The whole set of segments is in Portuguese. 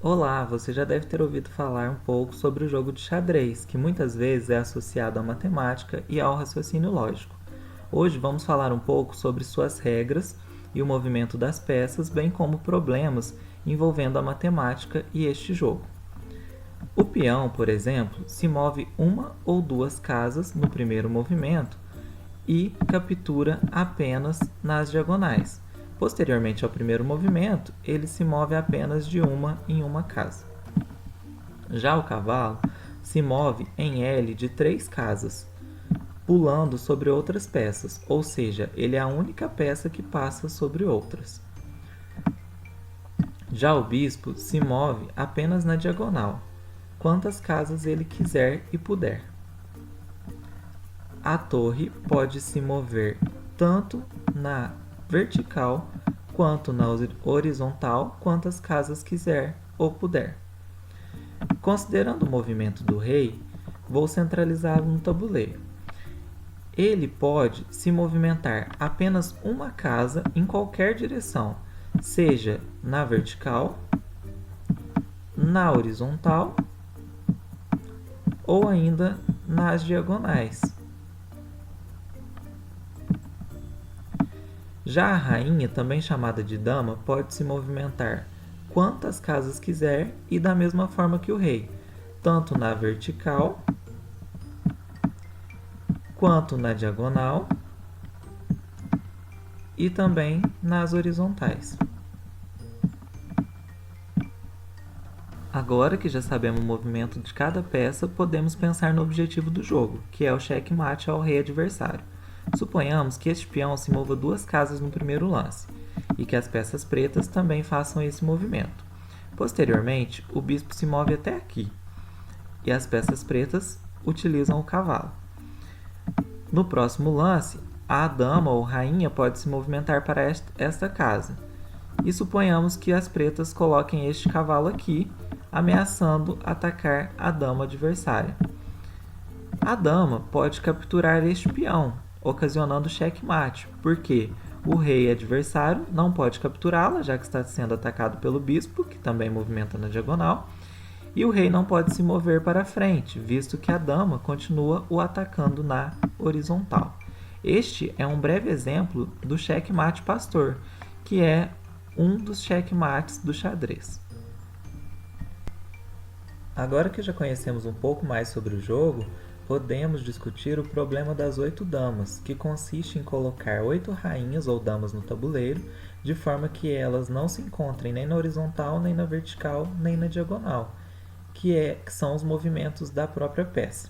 Olá, você já deve ter ouvido falar um pouco sobre o jogo de xadrez, que muitas vezes é associado à matemática e ao raciocínio lógico. Hoje vamos falar um pouco sobre suas regras e o movimento das peças, bem como problemas envolvendo a matemática e este jogo. O peão, por exemplo, se move uma ou duas casas no primeiro movimento e captura apenas nas diagonais. Posteriormente ao primeiro movimento, ele se move apenas de uma em uma casa. Já o cavalo se move em L de 3 casas, pulando sobre outras peças, ou seja, ele é a única peça que passa sobre outras. Já o bispo se move apenas na diagonal, quantas casas ele quiser e puder. A torre pode se mover tanto na vertical quanto na horizontal, quantas casas quiser ou puder. Considerando o movimento do rei, vou centralizá-lo no tabuleiro. Ele pode se movimentar apenas uma casa em qualquer direção, seja na vertical, na horizontal ou ainda nas diagonais. Já a rainha, também chamada de dama, pode se movimentar quantas casas quiser e da mesma forma que o rei, tanto na vertical quanto na diagonal e também nas horizontais. Agora que já sabemos o movimento de cada peça, podemos pensar no objetivo do jogo, que é o checkmate ao rei adversário. Suponhamos que este peão se mova 2 casas no primeiro lance, e que as peças pretas também façam esse movimento. Posteriormente, o bispo se move até aqui, e as peças pretas utilizam o cavalo. No próximo lance, a dama ou rainha pode se movimentar para esta casa, e suponhamos que as pretas coloquem este cavalo aqui, ameaçando atacar a dama adversária. A dama pode capturar este peão, ocasionando checkmate, porque o rei adversário não pode capturá-la, já que está sendo atacado pelo bispo, que também movimenta na diagonal, e o rei não pode se mover para frente, visto que a dama continua o atacando na horizontal. Este é um breve exemplo do checkmate pastor, que é um dos checkmates do xadrez. Agora que já conhecemos um pouco mais sobre o jogo, podemos discutir o problema das 8 damas, que consiste em colocar 8 rainhas ou damas no tabuleiro, de forma que elas não se encontrem nem na horizontal, nem na vertical, nem na diagonal, que são os movimentos da própria peça.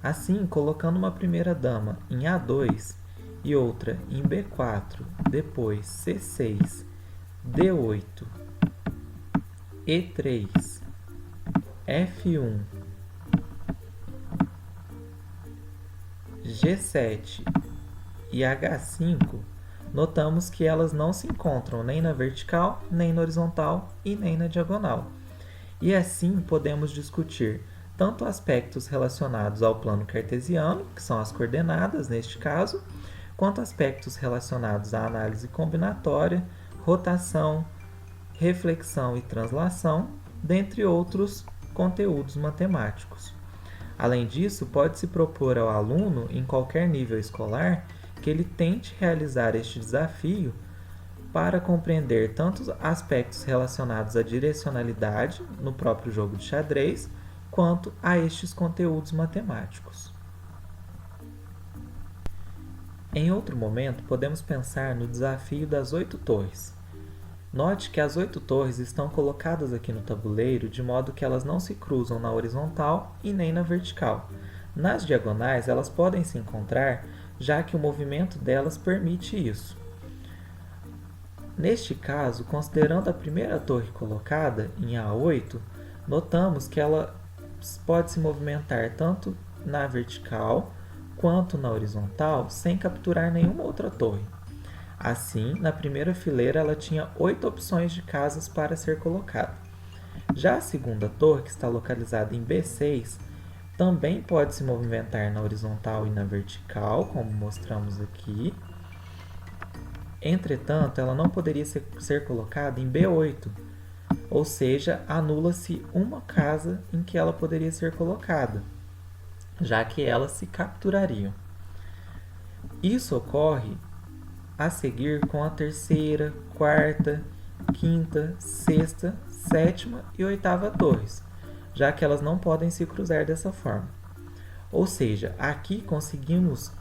Assim, colocando uma primeira dama em A2 e outra em B4, depois C6, D8, E3, F1, G7 e H5, notamos que elas não se encontram nem na vertical, nem na horizontal e nem na diagonal. E assim podemos discutir tanto aspectos relacionados ao plano cartesiano, que são as coordenadas neste caso, quanto aspectos relacionados à análise combinatória, rotação, reflexão e translação, dentre outros conteúdos matemáticos. Além disso, pode-se propor ao aluno, em qualquer nível escolar, que ele tente realizar este desafio para compreender tanto aspectos relacionados à direcionalidade no próprio jogo de xadrez, quanto a estes conteúdos matemáticos. Em outro momento, podemos pensar no desafio das 8 torres. Note que as 8 torres estão colocadas aqui no tabuleiro de modo que elas não se cruzam na horizontal e nem na vertical. Nas diagonais, elas podem se encontrar, já que o movimento delas permite isso. Neste caso, considerando a primeira torre colocada, em A8, notamos que ela pode se movimentar tanto na vertical quanto na horizontal sem capturar nenhuma outra torre. Assim, na primeira fileira ela tinha 8 opções de casas para ser colocada. Já a segunda torre, que está localizada em B6, também pode se movimentar na horizontal e na vertical, como mostramos aqui. Entretanto, ela não poderia ser colocada em B8, ou seja, anula-se uma casa em que ela poderia ser colocada, já que elas se capturariam. Isso ocorre a seguir com a terceira, quarta, quinta, sexta, sétima e oitava torres, já que elas não podem se cruzar dessa forma. Ou seja, aqui conseguimos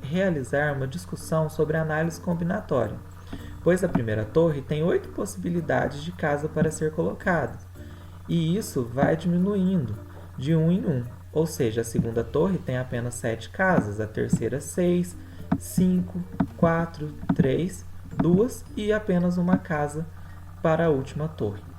realizar uma discussão sobre análise combinatória, pois a primeira torre tem 8 possibilidades de casa para ser colocada, e isso vai diminuindo de 1 em 1, ou seja, a segunda torre tem apenas 7 casas, a terceira 6, 5, 4, 3, 2 e apenas uma casa para a última torre.